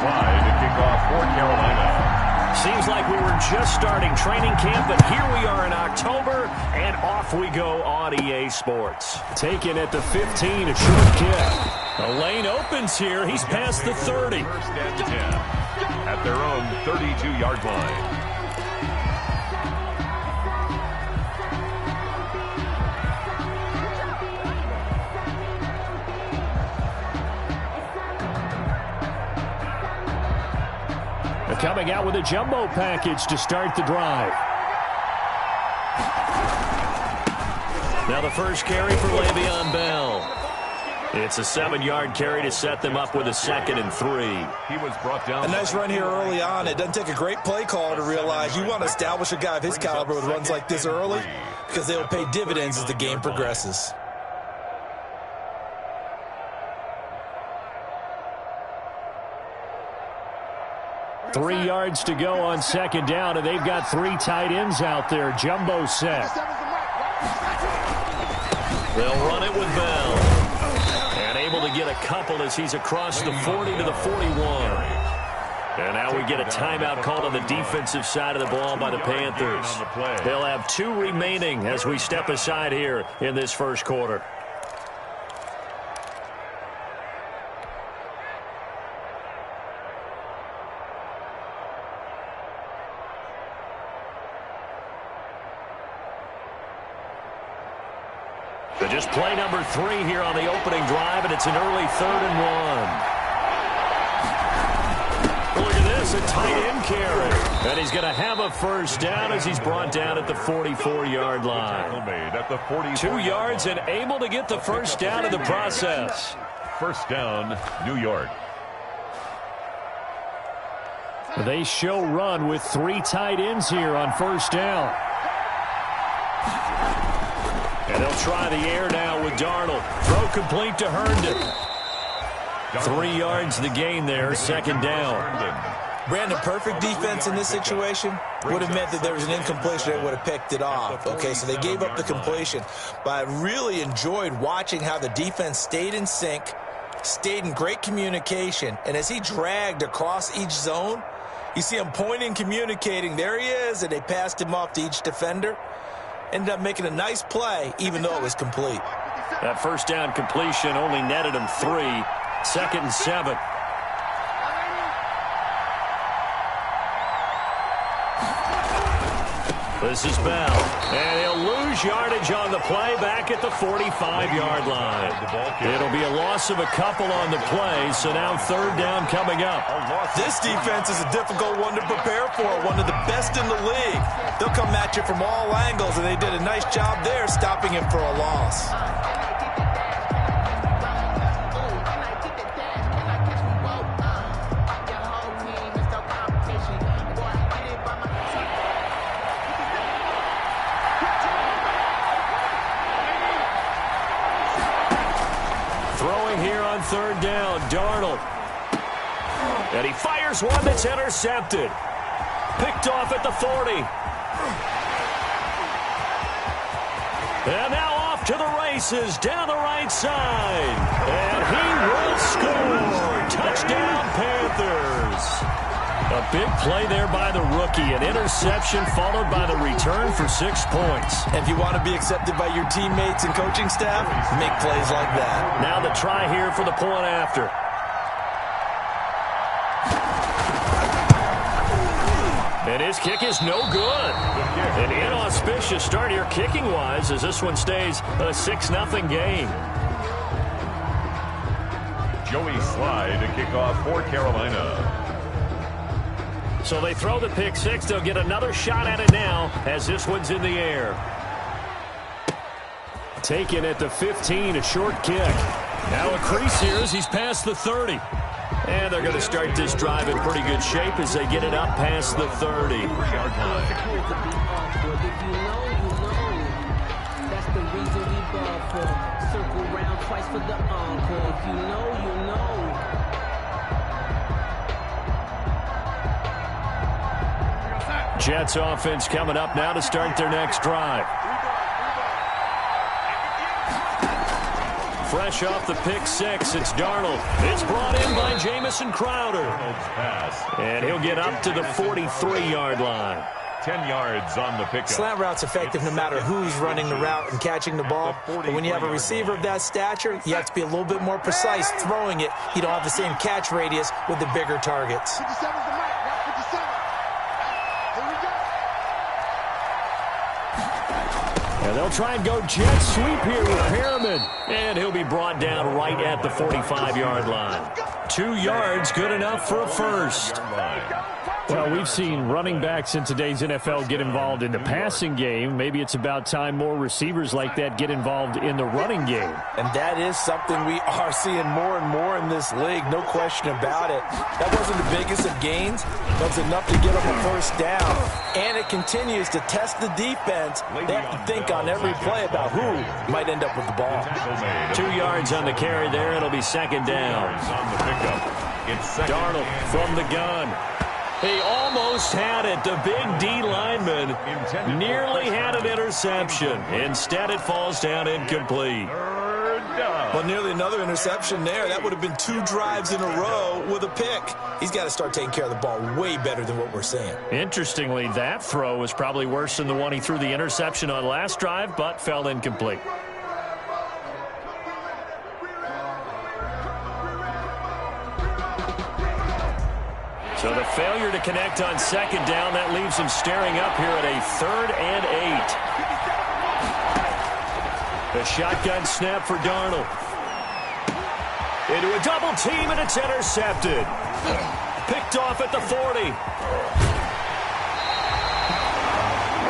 slide to kick off for Carolina. Seems like we were just starting training camp, but here we are in October, and off we go on EA Sports. Taken at the 15, a short kick. The lane opens here. He's past the 30. First and 10 at their own 32-yard line. Coming out with a jumbo package to start the drive. Now the first carry for Le'Veon Bell. It's a 7-yard carry to set them up with a 2nd and 3. He was brought down. A nice run here early on. It doesn't take a great play call to realize you want to establish a guy of his caliber with runs like this early because they'll pay dividends as the game progresses. Three yards to go on 2nd down, and they've got 3 tight ends out there. Jumbo set. They'll run it with Bell. And able to get a couple as he's across the 40 to the 41. And now we get a timeout called on the defensive side of the ball by the Panthers. They'll have 2 remaining as we step aside here in this first quarter. So just play number 3 here on the opening drive, and it's an early 3rd and 1. Look at this, a tight end carry. And he's going to have a first down as he's brought down at the 44-yard line. 2 yards and able to get the first down in the process. First down, New York. They show run with 3 tight ends here on first down. And they'll try the air now with Darnold. Throw complete to Herndon. 3 yards the gain there, 2nd down. Brandon, perfect defense in this situation would have meant that there was an incompletion. They would have picked it off. Okay, so they gave up the completion. But I really enjoyed watching how the defense stayed in sync, stayed in great communication. And as he dragged across each zone, you see him pointing, communicating. There he is, and they passed him off to each defender. Ended up making a nice play, even though it was complete. That first down completion only netted him 3. 2nd and 7. This is Bell. And he'll lose yardage on the play back at the 45-yard line. It'll be a loss of a couple on the play, so now 3rd down coming up. This defense is a difficult one to prepare for, one of the best in the league. They'll come at you from all angles, and they did a nice job there stopping him for a loss. Throwing here on 3rd down, Darnold. And he fires one that's intercepted. Picked off at the 40. And now off to the races down the right side. And he will score. Touchdown, Panthers. A big play there by the rookie. An interception followed by the return for 6 points. If you want to be accepted by your teammates and coaching staff, make plays like that. Now the try here for the point after. And his kick is no good. An inauspicious start here kicking-wise as this one stays a 6-0 game. Joey Slye to kick off for Carolina. So they throw the pick 6. They'll get another shot at it now as this one's in the air. Taken at the 15, a short kick. Now a crease here as he's past the 30. And they're going to start this drive in pretty good shape as they get it up past the 30. That's the reason we ball for. Circle round twice for the encore. If you know, you know. Jets offense coming up now to start their next drive. fresh off the pick six. It's Darnold. It's brought in by Jamison Crowder. And he'll get up to the 43-yard line. 10 yards on the pickup. Slant route's effective no matter who's running the route and catching the ball. But when you have a receiver of that stature, you have to be a little bit more precise throwing it. You don't have the same catch radius with the bigger targets. And they'll try and go jet sweep here with Perriman. And he'll be brought down right at the 45-yard line. 2 yards, good enough for a first. Well, we've seen running backs in today's NFL get involved in the passing game. Maybe it's about time more receivers like that get involved in the running game. And that is something we are seeing more and more in this league, no question about it. That wasn't the biggest of gains, but it's enough to get them a first down. And it continues to test the defense. They have to think on every play about who might end up with the ball. 2 yards on the carry there. It'll be second down. Darnold from the gun. He almost had it. The big D lineman nearly had an interception. Instead, it falls down incomplete. Well, nearly another interception there. That would have been 2 drives in a row with a pick. He's got to start taking care of the ball way better than what we're seeing. Interestingly, that throw was probably worse than the one he threw the interception on last drive, but fell incomplete. So the failure to connect on second down, that leaves him staring up here at a 3rd and 8. The shotgun snap for Darnold. Into a double team, and it's intercepted. Picked off at the 40.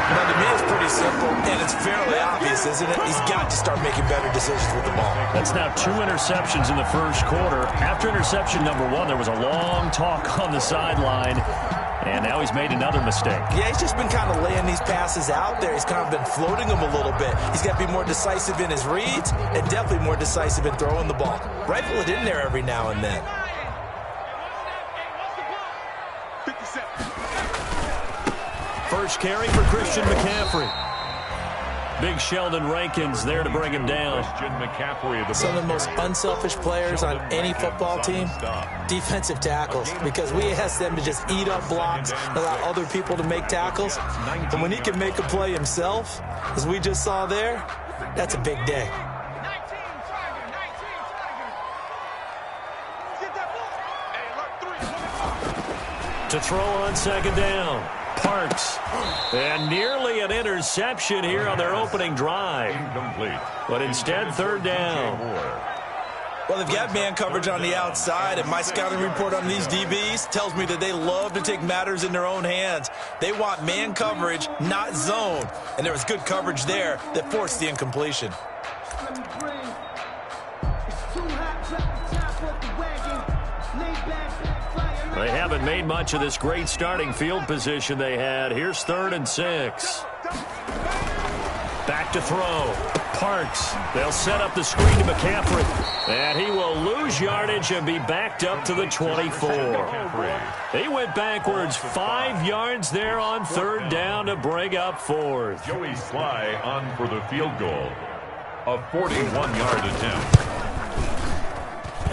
Now, to me, it's pretty simple, and it's fairly obvious, isn't it? He's got to start making better decisions with the ball. That's now 2 interceptions in the first quarter. After interception number 1, there was a long talk on the sideline, and now he's made another mistake. Yeah, he's just been kind of laying these passes out there. He's kind of been floating them a little bit. He's got to be more decisive in his reads and definitely more decisive in throwing the ball. Rifle it in there every now and then. First carry for Christian McCaffrey. Big Sheldon Rankins there to bring him down. Some of the most unselfish players on any football team, defensive tackles, because we ask them to just eat up blocks and allow other people to make tackles. And when he can make a play himself, as we just saw there, that's a big day. To throw on second down. Parks. And nearly an interception here on their opening drive. Incomplete. But instead, 3rd down. Well, they've got man coverage on the outside, and my scouting report on these DBs tells me that they love to take matters in their own hands. They want man coverage, not zone. And there was good coverage there that forced the incompletion. They haven't made much of this great starting field position they had. Here's 3rd and 6. Back to throw. Parks. They'll set up the screen to McCaffrey. And he will lose yardage and be backed up to the 24. He went backwards 5 yards there on 3rd down to bring up 4th. Joey Sly on for the field goal. A 41-yard attempt.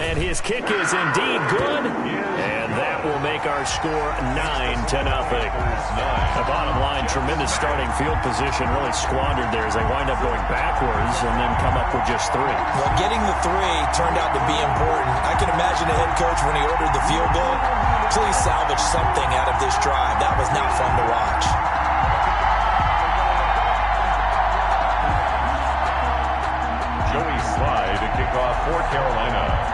And his kick is indeed good. And that will make our score 9-0. The bottom line, tremendous starting field position, really squandered there as they wind up going backwards and then come up with just 3. Well, getting the 3 turned out to be important. I can imagine the head coach when he ordered the field goal. Please salvage something out of this drive. That was not fun to watch. Joey Sly to kick off for Carolina.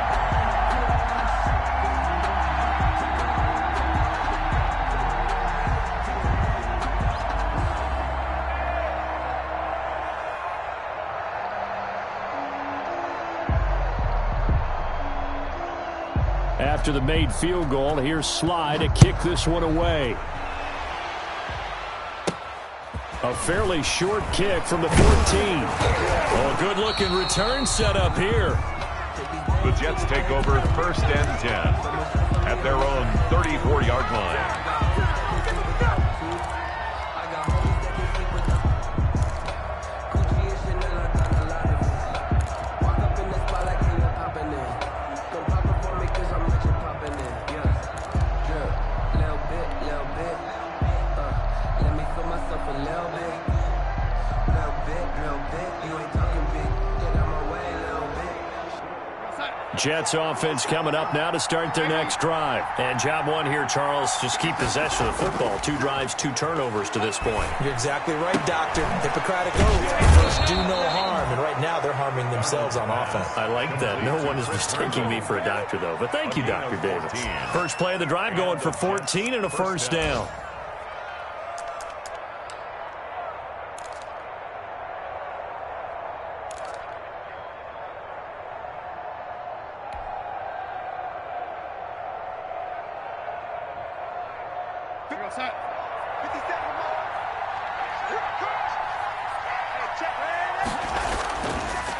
After the made field goal, here's Sly to kick this one away. A fairly short kick from the 14. Oh, good-looking return set up here. The Jets take over 1st and 10 at their own 34-yard line. Jets offense coming up now to start their next drive. And job one here, Charles, just keep possession of the football. 2 drives, 2 turnovers to this point. You're exactly right, Doctor. Hippocratic oath. First, do no harm. And right now, they're harming themselves on offense. I like that. No one is mistaking me for a doctor, though. But thank you, Dr. Davis. First play of the drive going for 14 and a first down.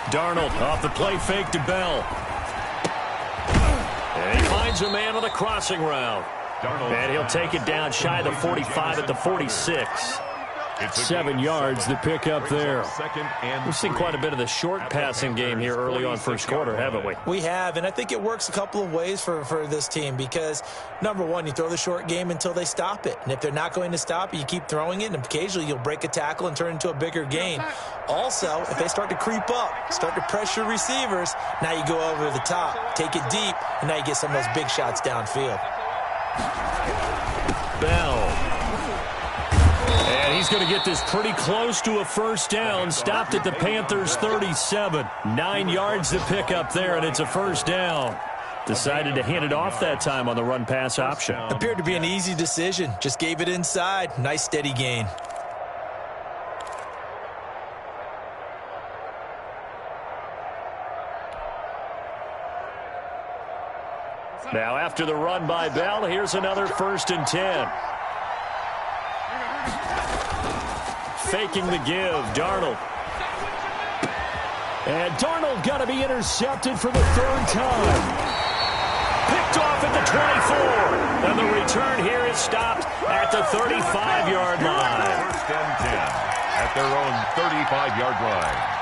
Darnold off the play fake to Bell. And he finds a man on the crossing route. And he'll take it down shy of the 45 at the 46. 7 yards, the pickup there. We've seen quite a bit of the short passing game here early on first quarter, haven't we? We have, and I think it works a couple of ways for this team because, number one, you throw the short game until they stop it. And if they're not going to stop it, you keep throwing it, and occasionally you'll break a tackle and turn it into a bigger gain. Also, if they start to creep up, start to pressure receivers, now you go over the top, take it deep, and now you get some of those big shots downfield. Bell. And he's going to get this pretty close to a first down. Stopped at the Panthers' 37. 9 yards to pick up there, and it's a first down. Decided to hand it off that time on the run-pass option. Appeared to be an easy decision. Just gave it inside. Nice steady gain. Now after the run by Bell, here's another 1st and 10. Faking the give, Darnold. And Darnold got to be intercepted for the 3rd time. Picked off at the 24. And the return here is stopped at the 35-yard line. 1st and 10 at their own 35-yard line.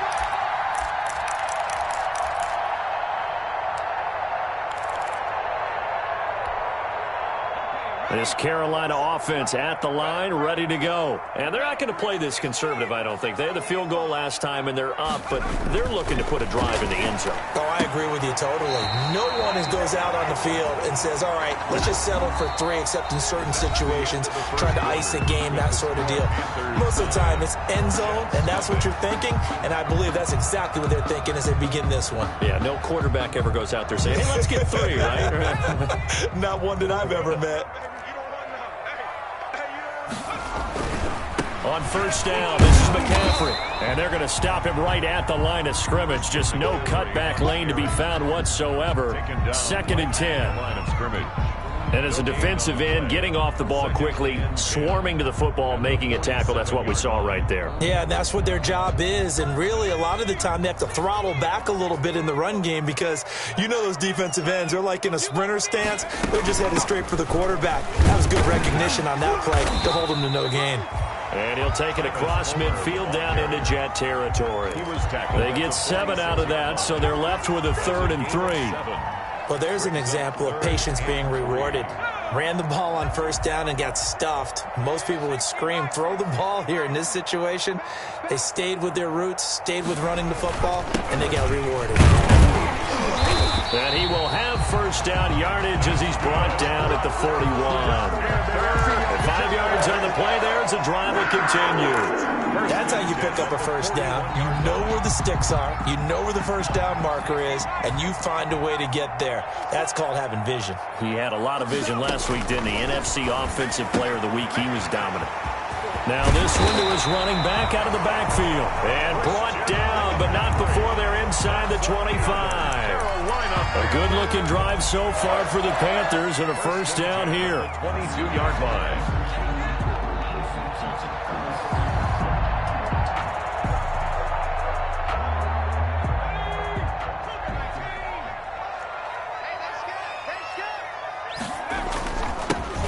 This Carolina offense at the line, ready to go. And they're not going to play this conservative, I don't think. They had the field goal last time, and they're up, but they're looking to put a drive in the end zone. Oh, I agree with you totally. No one goes out on the field and says, all right, let's just settle for 3, except in certain situations, trying to ice a game, that sort of deal. Most of the time, it's end zone, and that's what you're thinking, and I believe that's exactly what they're thinking as they begin this one. Yeah, no quarterback ever goes out there saying, hey, let's get 3, right? Not one that I've ever met. On first down, this is McCaffrey. And they're going to stop him right at the line of scrimmage. Just no cutback lane to be found whatsoever. 2nd and 10. Line of scrimmage. And as a defensive end, getting off the ball quickly, swarming to the football, making a tackle. That's what we saw right there. Yeah, that's what their job is. And really, a lot of the time, they have to throttle back a little bit in the run game because you know those defensive ends, they're like in a sprinter stance. They're just headed straight for the quarterback. That was good recognition on that play to hold them to no gain. And he'll take it across midfield down into Jet territory. They get 7 out of that, so they're left with a 3rd and 3. Well, there's an example of patience being rewarded. Ran the ball on first down and got stuffed. Most people would scream, throw the ball here. In this situation, they stayed with their roots, stayed with running the football, and they got rewarded. And he will have first down yardage as he's brought down at the 41. And 5 yards on the play there as the drive will continue. That's how you pick up a first down. You know where the sticks are. You know where the first down marker is, and you find a way to get there. That's called having vision. He had a lot of vision last week, didn't he? NFC Offensive Player of the Week. He was dominant. Now this one to his running back out of the backfield. And brought down, but not before they're inside the 25. A good-looking drive so far for the Panthers and a first down here. 22-yard line.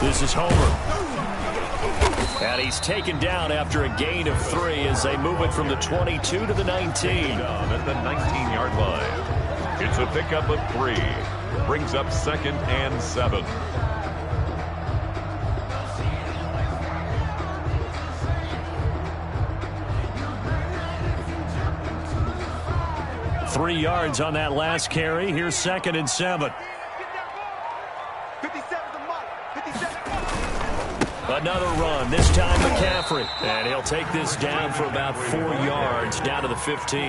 This is Homer. And he's taken down after a gain of 3 as they move it from the 22 to the 19. Down at the 19-yard line. It's a pickup of 3. Brings up 2nd and 7. 3 yards on that last carry. Here's 2nd and 7. Another run, this time McCaffrey. And he'll take this down for about 4 yards, down to the 15.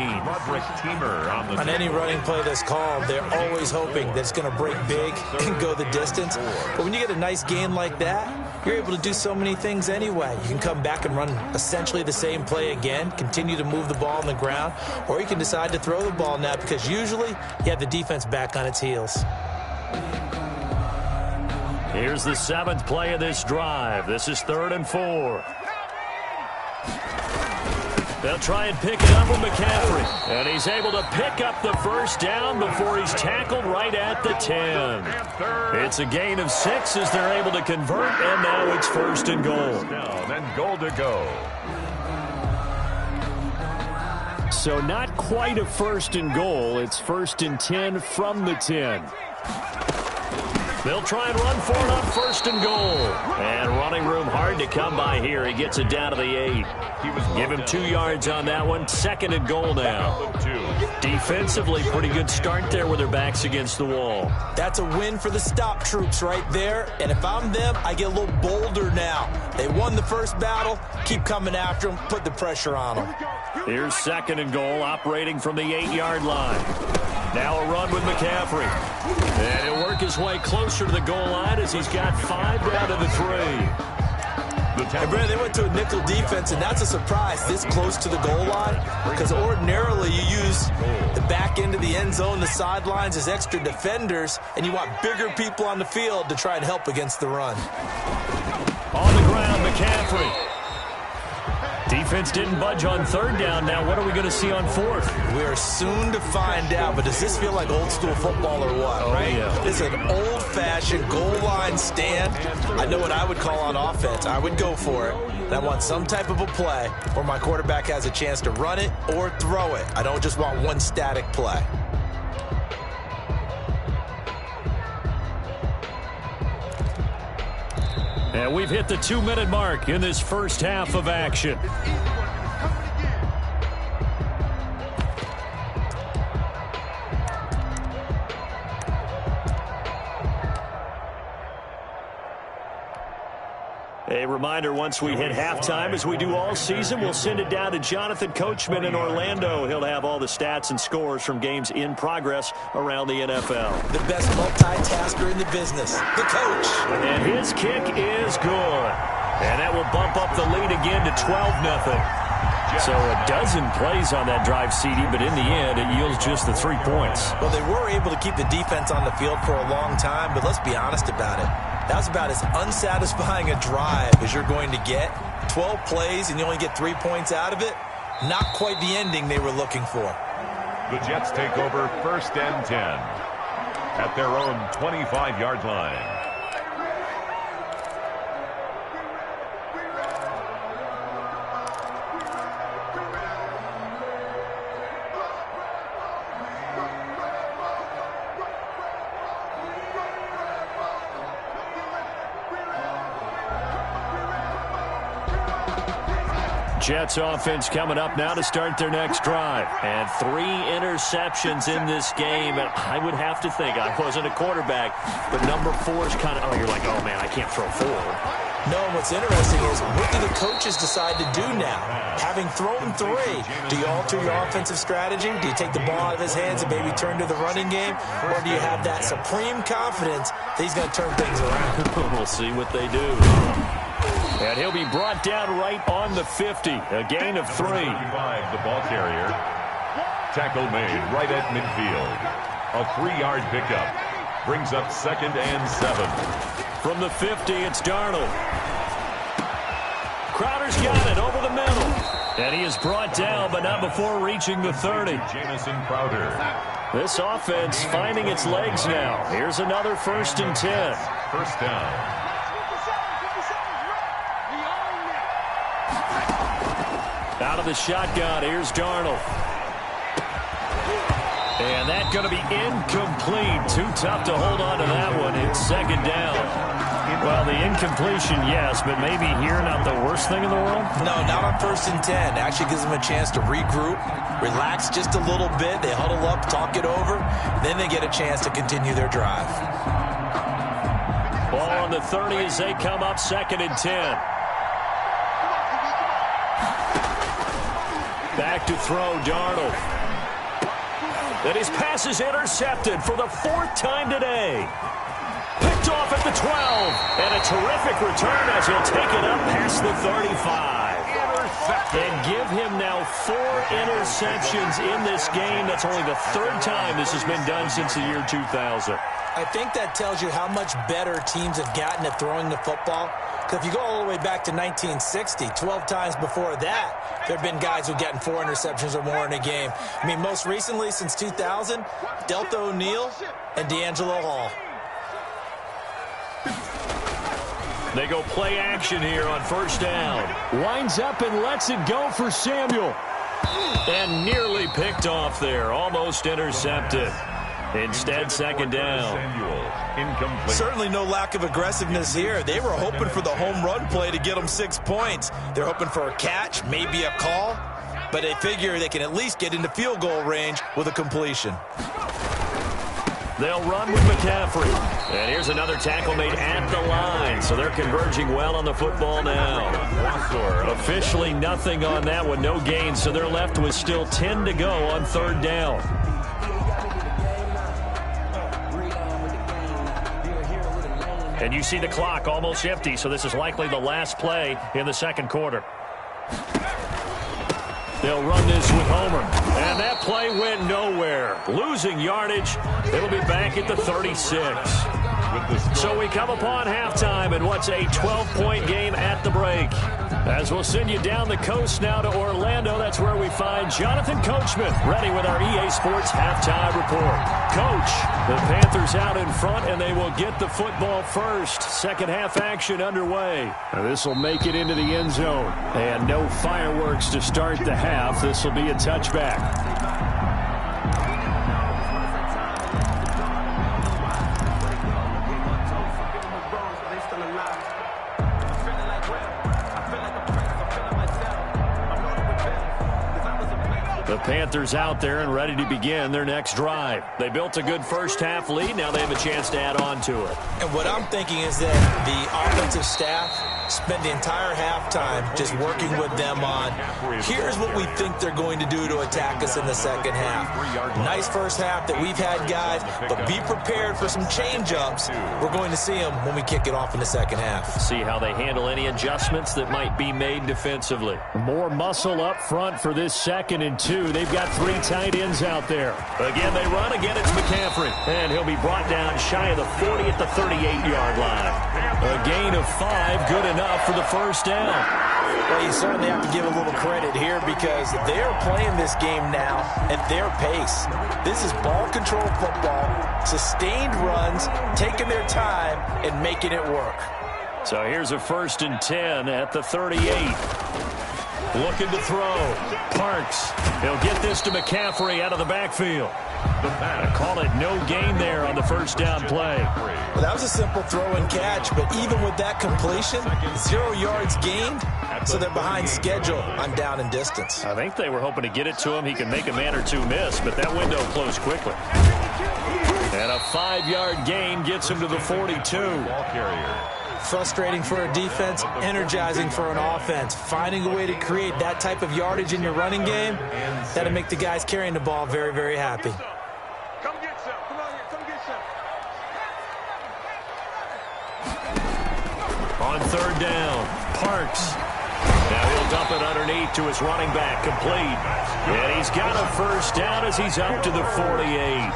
On any running play that's called, they're always hoping that it's going to break big and go the distance. But when you get a nice gain like that, you're able to do so many things anyway. You can come back and run essentially the same play again, continue to move the ball on the ground, or you can decide to throw the ball now because usually you have the defense back on its heels. Here's the 7th play of this drive. This is 3rd and 4. They'll try and pick it up with McCaffrey. And he's able to pick up the first down before he's tackled right at the 10. It's a gain of 6 as they're able to convert, and now it's 1st and goal. And goal to go. So not quite a 1st and goal. It's 1st and 10 from the 10. They'll try and run for it on 1st and goal. And running room hard to come by here. He gets it down to the 8. Give him 2 yards on that one. 2nd and goal now. Defensively, pretty good start there with their backs against the wall. That's a win for the stop troops right there. And if I'm them, I get a little bolder now. They won the first battle. Keep coming after them. Put the pressure on them. Here's 2nd and goal, operating from the 8-yard line. Now a run with McCaffrey. And he'll work his way closer to the goal line as he's got 5 down to the 3. And Brandon, they went to a nickel defense, and that's a surprise this close to the goal line because ordinarily you use the back end of the end zone, the sidelines as extra defenders, and you want bigger people on the field to try and help against the run. On the ground, McCaffrey. Defense didn't budge on 3rd down. Now what are we going to see on 4th? We are soon to find out, but does this feel like old school football or what, right? Yeah. This is an old-fashioned goal line stand. I know what I would call on offense. I would go for it. And I want some type of a play where my quarterback has a chance to run it or throw it. I don't just want one static play. And we've hit the 2-minute mark in this first half of action. A reminder, once we hit halftime, as we do all season, we'll send it down to Jonathan Coachman in Orlando. He'll have all the stats and scores from games in progress around the NFL. The best multitasker in the business, the coach. And his kick is good. And that will bump up the lead again to 12-0. So a dozen plays on that drive, CD, but in the end, it yields just the 3 points. Well, they were able to keep the defense on the field for a long time, but let's be honest about it. That was about as unsatisfying a drive as you're going to get. 12 plays and you only get 3 points out of it. Not quite the ending they were looking for. The Jets take over 1st and 10 at their own 25-yard line. Jets offense coming up now to start their next drive. And 3 interceptions in this game. And I would have to think, I wasn't a quarterback, but number 4 is kind of, you're like, oh, man, I can't throw 4. No, and what's interesting is, what do the coaches decide to do now? Having thrown 3, do you alter your offensive strategy? Do you take the ball out of his hands and maybe turn to the running game? Or do you have that supreme confidence that he's going to turn things around? We'll see what they do. And he'll be brought down right on the 50. A gain of 3. The ball carrier. Tackle made right at midfield. A 3-yard pickup. Brings up 2nd and 7. From the 50, it's Darnold. Crowder's got it over the middle. And he is brought down, but not before reaching the 30. Jamison Crowder. This offense finding its legs now. Here's another 1st and 10. First down. Out of the shotgun, here's Darnold. And that's going to be incomplete. Too tough to hold on to that one. It's 2nd down. Well, the incompletion, yes, but maybe here not the worst thing in the world? No, not on 1st and 10. Actually gives them a chance to regroup, relax just a little bit. They huddle up, talk it over, then they get a chance to continue their drive. Ball on the 30 as they come up 2nd and 10. Back to throw, Darnold. Then his pass is intercepted for the 4th time today. Picked off at the 12. And a terrific return as he'll take it up past the 35. And give him now 4 interceptions in this game. That's only the 3rd time this has been done since the year 2000. I think that tells you how much better teams have gotten at throwing the football. Because if you go all the way back to 1960, 12 times before that, there have been guys who've gotten 4 interceptions or more in a game. I mean, most recently, since 2000, Delta O'Neal and D'Angelo Hall. They go play action here on 1st down. Winds up and lets it go for Samuel. And nearly picked off there. Almost intercepted. Instead, 2nd down. Certainly no lack of aggressiveness here. They were hoping for the home run play to get them 6 points. They're hoping for a catch, maybe a call, but they figure they can at least get into field goal range with a completion. They'll run with McCaffrey. And here's another tackle made at the line. So they're converging well on the football now. Officially nothing on that one. No gain. So they're left with still 10 to go on 3rd down. And you see the clock almost empty. So this is likely the last play in the 2nd quarter. They'll run this with Homer. And that play went nowhere. Losing yardage. It'll be back at the 36. So we come upon halftime in what's a 12-point game at the break. As we'll send you down the coast now to Orlando, that's where we find Jonathan Coachman ready with our EA Sports halftime report. Coach, the Panthers out in front, and they will get the football first. 2nd half action underway. This will make it into the end zone. And no fireworks to start the half. This will be a touchback. The Panthers out there and ready to begin their next drive. They built a good 1st half lead. Now they have a chance to add on to it. And what I'm thinking is that the offensive staff spent the entire halftime just working with them on, here's what we think they're going to do to attack us in the 2nd half. Nice 1st half that we've had, guys, but be prepared for some change-ups. We're going to see them when we kick it off in the 2nd half. See how they handle any adjustments that might be made defensively. More muscle up front for this 2nd and 2. They've got 3 tight ends out there. Again, they run. Again, it's McCaffrey. And he'll be brought down shy of the 40 at the 38-yard line. A gain of 5, good enough for the 1st down. Well, you certainly have to give a little credit here because they're playing this game now at their pace. This is ball control football, sustained runs, taking their time, and making it work. So here's a 1st and 10 at the 38. Looking to throw. Parks. He'll get this to McCaffrey out of the backfield. I call it no gain there on the 1st down play. Well, that was a simple throw and catch, but even with that completion, 0 yards gained, so they're behind schedule on down and distance. I think they were hoping to get it to him. He could make a man or 2 miss, but that window closed quickly. And a 5-yard gain gets him to the 42. Ball carrier. Frustrating for a defense, energizing for an offense. Finding a way to create that type of yardage in your running game, that'll make the guys carrying the ball very, very happy. Come get some. Come on here. Come get some. On 3rd down, Parks. Now he'll dump it underneath to his running back, complete. And he's got a 1st down as he's up to the 48.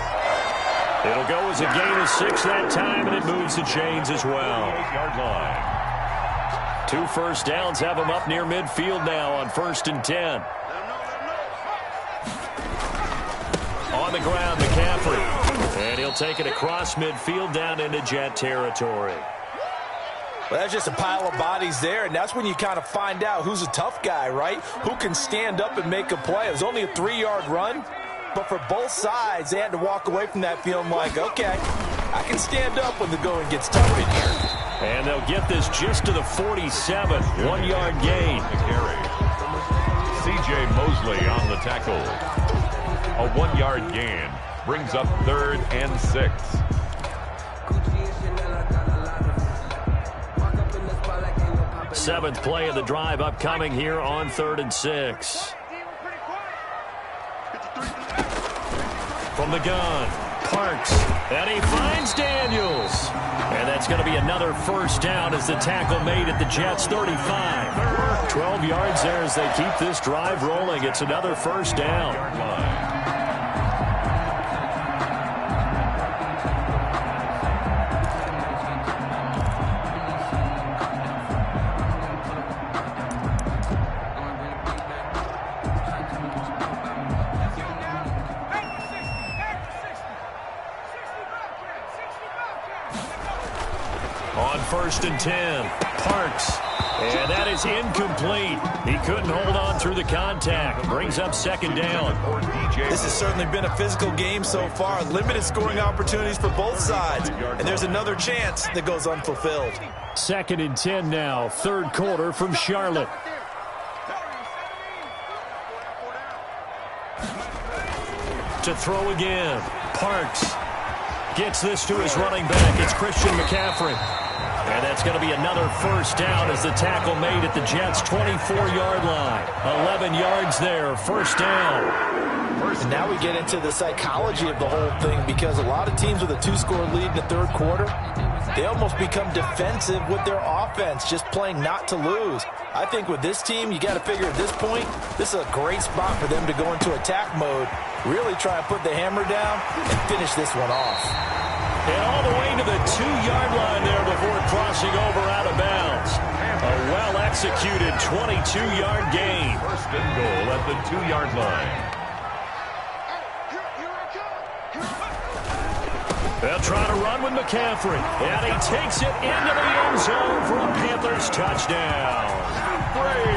It'll go as a gain of 6 that time, and it moves the chains as well. 2 1st downs have him up near midfield now on 1st and 10. On the ground, McCaffrey. And he'll take it across midfield down into Jet territory. Well, that's just a pile of bodies there, and that's when you kind of find out who's a tough guy, right? Who can stand up and make a play. It was only a 3-yard run. But for both sides, they had to walk away from that feeling like, okay, I can stand up when the going gets tough in here. And they'll get this just to the 47. 1-yard gain. C.J. Mosley on the tackle. A 1-yard gain brings up 3rd and 6. Seventh play of the drive upcoming here on 3rd and 6. From the gun, Parks, and he finds Daniels. And that's going to be another first down as the tackle made at the Jets' 35. 12 yards there as they keep this drive rolling. It's another first down. On 1st and 10, Parks, and that is incomplete. He couldn't hold on through the contact. Brings up 2nd down. This has certainly been a physical game so far. Limited scoring opportunities for both sides, and there's another chance that goes unfulfilled. 2nd and 10 now, 3rd quarter from Charlotte. To throw again, Parks gets this to his running back. It's Christian McCaffrey. And that's going to be another first down as the tackle made at the Jets' 24-yard line. 11 yards there, first down. And now we get into the psychology of the whole thing, because a lot of teams with a 2-score lead in the 3rd quarter, they almost become defensive with their offense, just playing not to lose. I think with this team, you got to figure at this point, this is a great spot for them to go into attack mode, really try and put the hammer down and finish this one off. And all the way to the 2-yard line there before crossing over out of bounds. A well-executed 22-yard gain. First and goal at the 2-yard line. They'll try to run with McCaffrey. And he takes it into the end zone for a Panthers touchdown.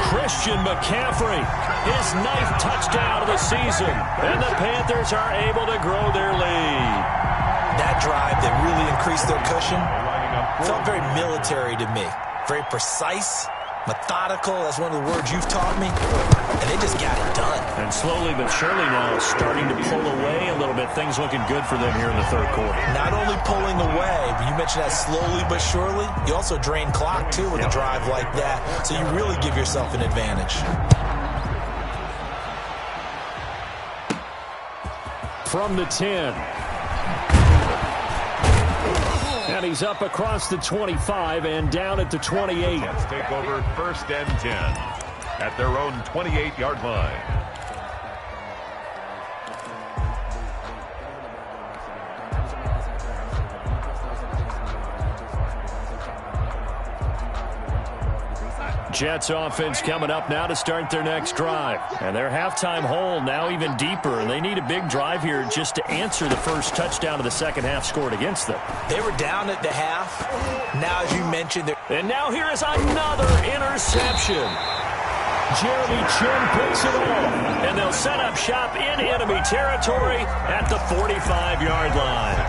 Christian McCaffrey, his 9th touchdown of the season. And the Panthers are able to grow their lead. That drive that really increased their cushion felt very military to me. Very precise, methodical. That's one of the words you've taught me. And they just got it done. And slowly but surely now starting to pull away a little bit. Things looking good for them here in the 3rd quarter. Not only pulling away, but you mentioned that slowly but surely. You also drain clock, too, with a drive like that. So you really give yourself an advantage. From the 10. And he's up across the 25 and down at the 28. Let's take over 1st and 10 at their own 28-yard line. Jets offense coming up now to start their next drive. And their halftime hole now even deeper. And they need a big drive here just to answer the first touchdown of the second half scored against them. They were down at the half. Now, as you mentioned, and now here is another interception. Jeremy Chin picks it off. And they'll set up shop in enemy territory at the 45-yard line.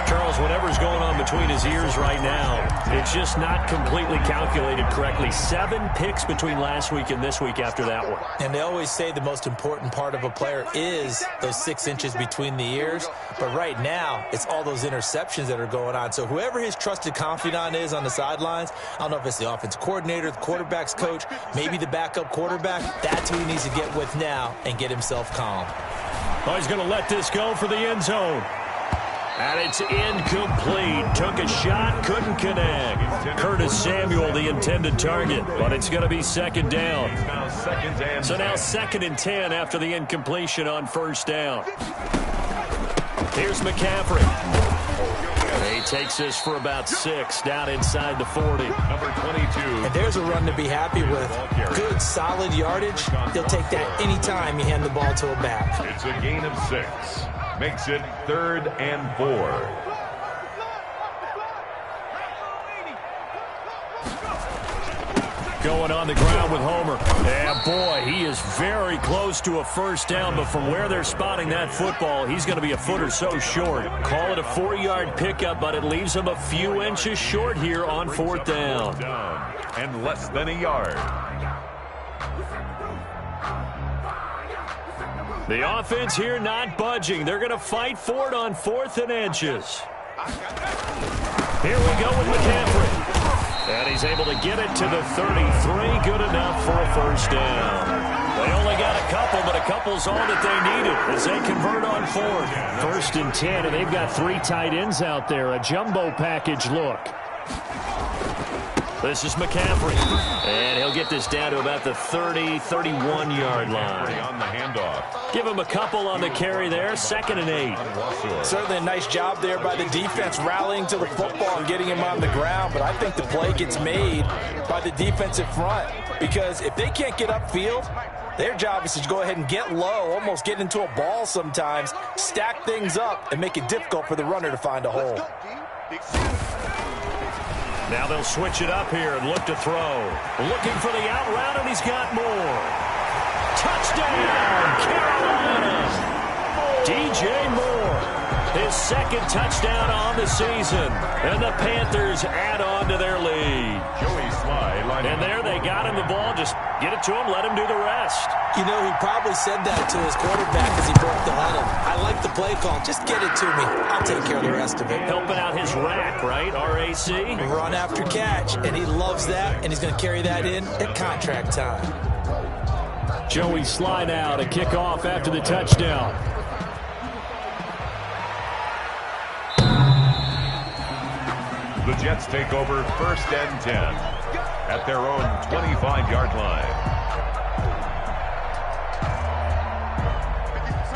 Charles, whatever's going on between his ears right now, it's just not completely calculated correctly. 7 picks between last week and this week after that one. And they always say the most important part of a player is those 6 inches between the ears. But right now, it's all those interceptions that are going on. So whoever his trusted confidant is on the sidelines, I don't know if it's the offensive coordinator, the quarterback's coach, maybe the backup quarterback, that's who he needs to get with now and get himself calm. Oh, he's going to let this go for the end zone. And it's incomplete. Took a shot, couldn't connect. Curtis Samuel, the intended target, but it's going to be 2nd down. So now 2nd and 10 after the incompletion on 1st down. Here's McCaffrey. He takes this for about 6 down inside the 40. Number 22. And there's a run to be happy with. Good, solid yardage. He'll take that anytime you hand the ball to a back. It's a gain of 6. Makes it 3rd and 4. going on the ground with Homer. And, boy, he is very close to a first down, but from where they're spotting that football, he's going to be a foot or so short. Call it a 4-yard pickup, but it leaves him a few inches short here on fourth down. And less than a yard. The offense here not budging. They're going to fight for it on 4th and inches. Here we go with McCaffrey. And he's able to get it to the 33. Good enough for a first down. They only got a couple, but a couple's all that they needed as they convert on 4th. 1st and 10, and they've got 3 tight ends out there. A jumbo package look. This is McCaffrey. And he'll get this down to about the 30, 31-yard line. On the handoff. Give him a couple on the carry there. 2nd and 8. Certainly a nice job there by the defense rallying to the football and getting him on the ground. But I think the play gets made by the defensive front. Because if they can't get upfield, their job is to go ahead and get low, almost get into a ball sometimes, stack things up, and make it difficult for the runner to find a hole. Now they'll switch it up here and look to throw. Looking for the out route, and he's got more. Touchdown, Carolina! DJ Moore, his 2nd touchdown on the season. And the Panthers add on to their lead. Joey Sly lining And there they got him the ball. Just get it to him, let him do the rest. You know, he probably said that to his quarterback as he broke the huddle. I like the play call. Just get it to me. I'll take care of the rest of it. Helping out his rack, right? RAC. Run after catch, and he loves that, and he's going to carry that in at contract time. Joey Sly now to kick off after the touchdown. The Jets take over 1st and 10 at their own 25-yard line.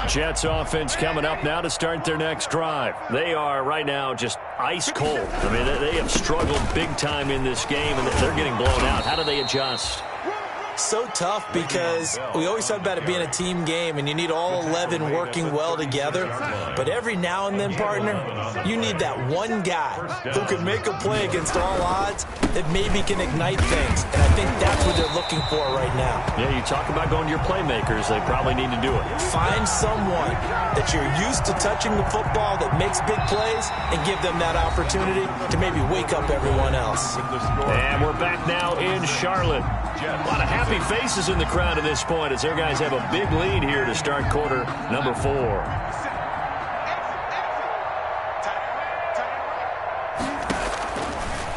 Jets offense coming up now to start their next drive. They are right now just ice cold. I mean, they have struggled big time in this game, and they're getting blown out. How do they adjust? So tough because we always talk about it being a team game and you need all 11 working well together. But every now and then, partner, you need that one guy who can make a play against all odds that maybe can ignite things. And I think that's what they're looking for right now. Yeah, you talk about going to your playmakers. They probably need to do it. Find someone that you're used to touching the football that makes big plays and give them that opportunity to maybe wake up everyone else. And we're back now in Charlotte. A lot of happy faces in the crowd at this point as their guys have a big lead here to start quarter number 4.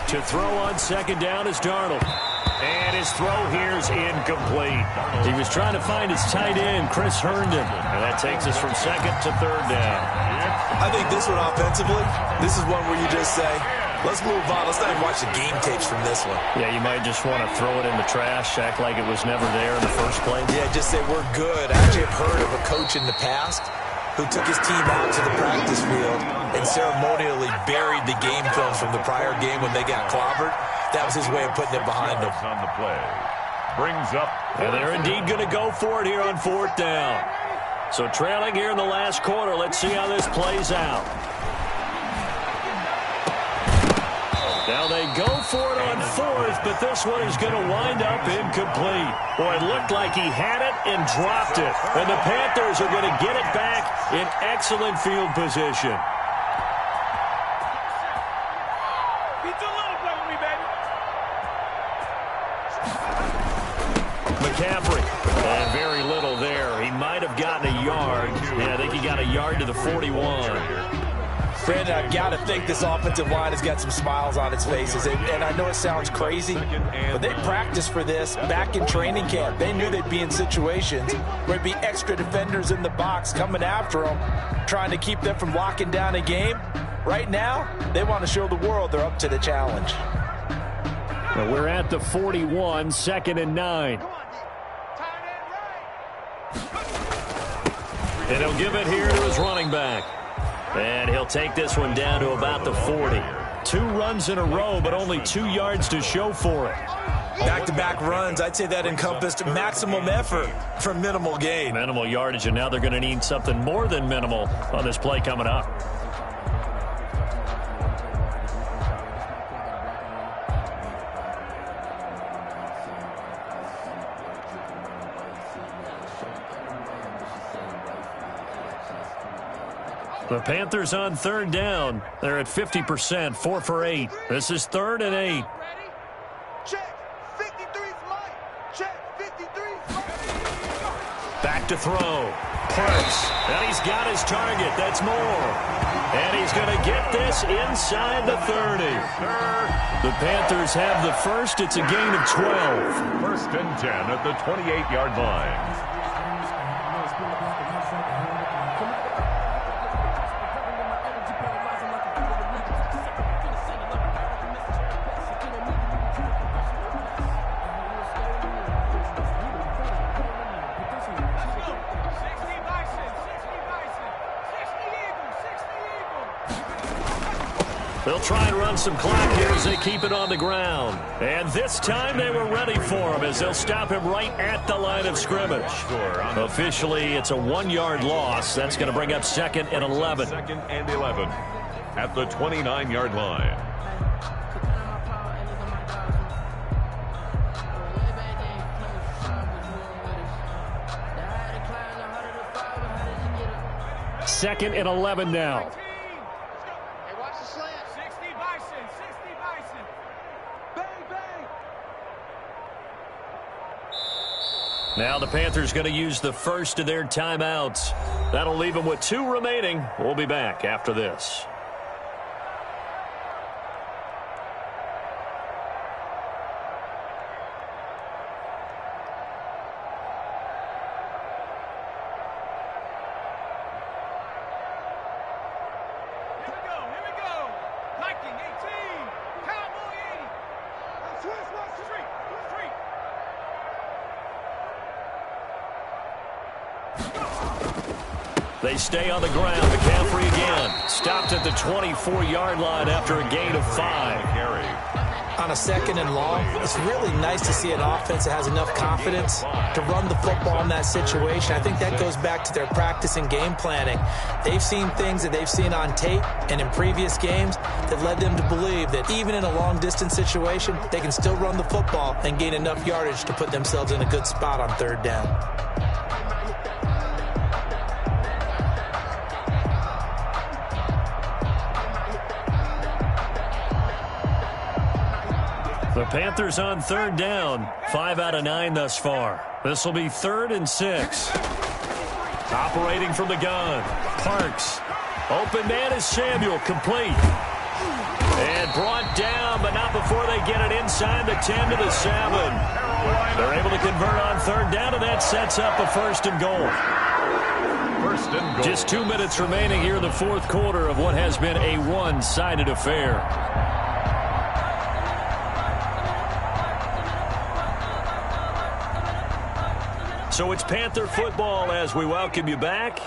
To throw on 2nd down is Darnold. And his throw here is incomplete. He was trying to find his tight end, Chris Herndon. And that takes us from 2nd to 3rd down. I think this one offensively, this is one where you just say, let's move on. Let's not even watch the game tapes from this one. Yeah, you might just want to throw it in the trash, act like it was never there in the first place. Yeah, just say we're good. I actually have heard of a coach in the past who took his team out to the practice field and ceremonially buried the game films from the prior game when they got clobbered. That was his way of putting it behind them. On the play. Brings up. And they're indeed going to go for it here on 4th down. So trailing here in the last quarter. Let's see how this plays out. Now they go for it on 4th, but this one is going to wind up incomplete. Boy, it looked like he had it and dropped it. And the Panthers are going to get it back in excellent field position. McCaffrey, and very little there. He might have gotten a yard. Yeah, I think he got a yard to the 41. Brandon, I've got to think this offensive line has got some smiles on its faces. And I know it sounds crazy, but they practiced for this back in training camp. They knew they'd be in situations where there'd be extra defenders in the box coming after them, trying to keep them from locking down a game. Right now, they want to show the world they're up to the challenge. Well, we're at the 41, 2nd and 9. And he'll give it here to his running back. And he'll take this one down to about the 40. 2 runs in a row, but only 2 yards to show for it. Back-to-back runs, I'd say that encompassed maximum effort for minimal gain. Minimal yardage, and now they're going to need something more than minimal on this play coming up. The Panthers on third down. They're at 50%, 4 for 8. This is 3rd and 8. Check. 53's Mike. Check. 53's Mike. Back to throw. Parks. And he's got his target. That's Moore. And he's going to get this inside the 30. The Panthers have the first. It's a gain of 12. 1st and 10 at the 28-yard line. They'll try and run some clock here as they keep it on the ground. And this time they were ready for him as they'll stop him right at the line of scrimmage. Officially, it's a 1-yard loss. That's going to bring up 2nd and 11. 2nd and 11 at the 29-yard line. Second and 11 now. Now the Panthers going to use the first of their timeouts. That'll leave them with 2 remaining. We'll be back after this. They stay on the ground. McCaffrey again. Stopped at the 24-yard line after a gain of 5. On a 2nd and long, it's really nice to see an offense that has enough confidence to run the football in that situation. I think that goes back to their practice and game planning. They've seen things that they've seen on tape and in previous games that led them to believe that even in a long-distance situation, they can still run the football and gain enough yardage to put themselves in a good spot on 3rd down. The Panthers on 3rd down. 5 out of 9 thus far. This will be 3rd and 6. Operating from the gun. Parks. Open man is Samuel. Complete. And brought down, but not before they get it inside the 10 to the 7. They're able to convert on 3rd down, and that sets up a 1st and goal. 1st and goal. Just 2 minutes remaining here in the 4th quarter of what has been a one-sided affair. So it's Panther football as we welcome you back.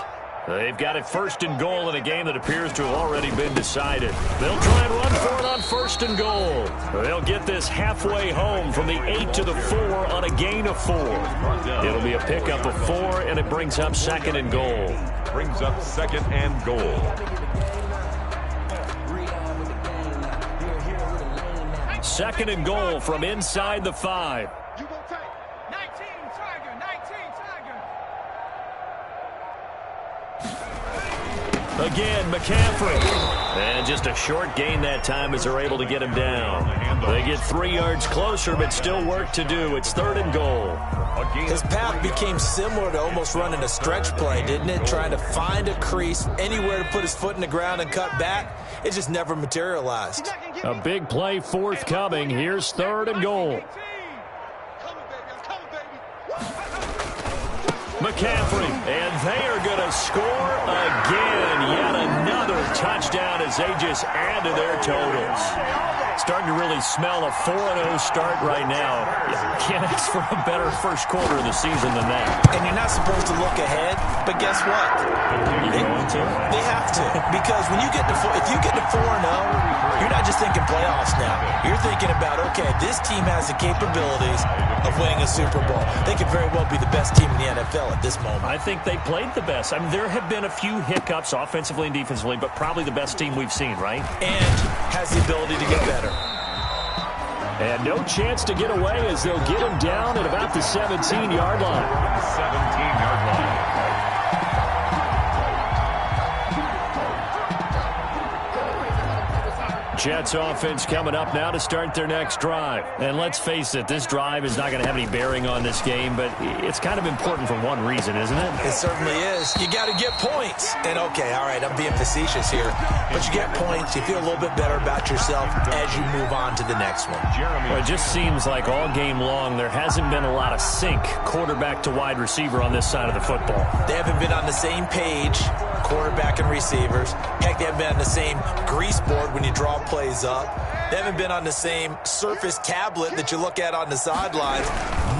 They've got it 1st and goal in a game that appears to have already been decided. They'll try and run for it on 1st and goal. They'll get this halfway home from the 8 to the 4 on a gain of 4. It'll be a pickup of 4, and it brings up 2nd and goal. Brings up 2nd and goal. 2nd and goal from inside the 5. Again, McCaffrey. And just a short gain that time as they're able to get him down. They get 3 yards closer, but still work to do. It's 3rd and goal. His path became similar to almost running a stretch play, didn't it? Trying to find a crease, anywhere to put his foot in the ground and cut back. It just never materialized. A big play forthcoming. Here's 3rd and goal. McCaffrey, and they are going to score again. Yet another touchdown as they just add to their totals. Starting to really smell a 4-0 start right now. Can't ask for a better first quarter of the season than that. And you're not supposed to look ahead, but guess what? They have to. Because when you get to if you get to 4-0, you're not just thinking playoffs now. You're thinking about, okay, this team has the capabilities of winning a Super Bowl. They could very well be the best team in the NFL at this moment. I think they played the best. I mean, there have been a few hiccups offensively and defensively, but probably the best team we've seen, right? And has the ability to get better. And no chance to get away as they'll get him down at about the 17-yard line. 17-yard line. Jets offense coming up now to start their next drive. And let's face it, this drive is not going to have any bearing on this game, but it's kind of important for one reason, isn't it? It certainly is. You got to get points. And, okay, all right, I'm being facetious here. But you get points. You feel a little bit better about yourself as you move on to the next one. Well, it just seems like all game long there hasn't been a lot of sync quarterback to wide receiver on this side of the football. They haven't been on the same page, quarterback and receivers. Heck, they haven't been on the same grease board when you draw plays up. They haven't been on the same Surface tablet that you look at on the sidelines.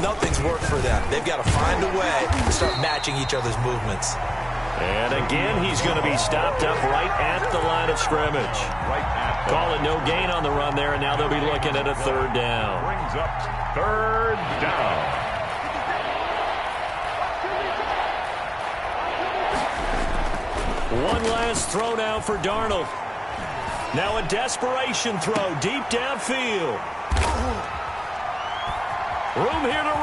Nothing's worked for them. They've got to find a way to start matching each other's movements. And again, he's going to be stopped up right at the line of scrimmage. Call it no gain on the run there, and now they'll be looking at a third down. Brings up third down. One last throw now for Darnold. Now a desperation throw deep downfield. Room here to